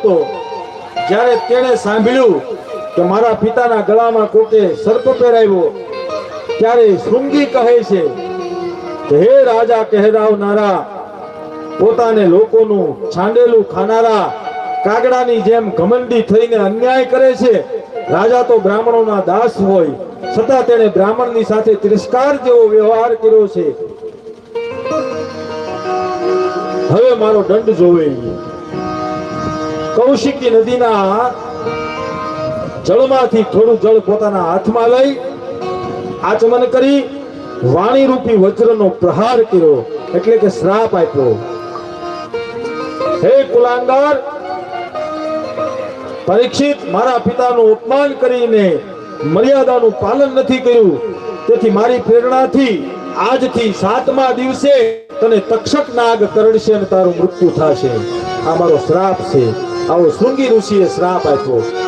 હતો જ્યારે તેણે સાંભળ્યું કે મારા પિતાના ગળામાં કોકે સર્પ પહેરાવ્યો ત્યારે શૃંગી કહે છે કે હે રાજા કહેરાવનારા, પોતાને લોકોનું છાંડેલું ખાનારા કાગડાની જેમ ઘમંડી થઈને અન્યાય કરે છે. રાજા તો બ્રાહ્મણોના દાસ હોય છતાં તેણે બ્રાહ્મણની સાથે તિરસ્કાર જેવો વ્યવહાર કર્યો છે. હવે મારો દંડ જોવે. કૌશિકી નદીના જળમાંથી થોડું જળ પોતાના હાથમાં લઈ આચમન કરી વાણી રૂપી વજ્રનો પ્રહાર કર્યો, એટલે કે શ્રાપ આપ્યો. હે કુલાંગાર, પરીક્ષિત મારા પિતાનું અપમાન કરીને મર્યાદાનું પાલન નથી કર્યું, તેથી મારી પ્રેરણાથી આજથી 7મા દિવસે તને તક્ષક નાગ કરડશે અને તારું મૃત્યુ થશે. આ મારો શ્રાપ છે. આવો શૃંગી ઋષિએ શ્રાપ આપ્યો.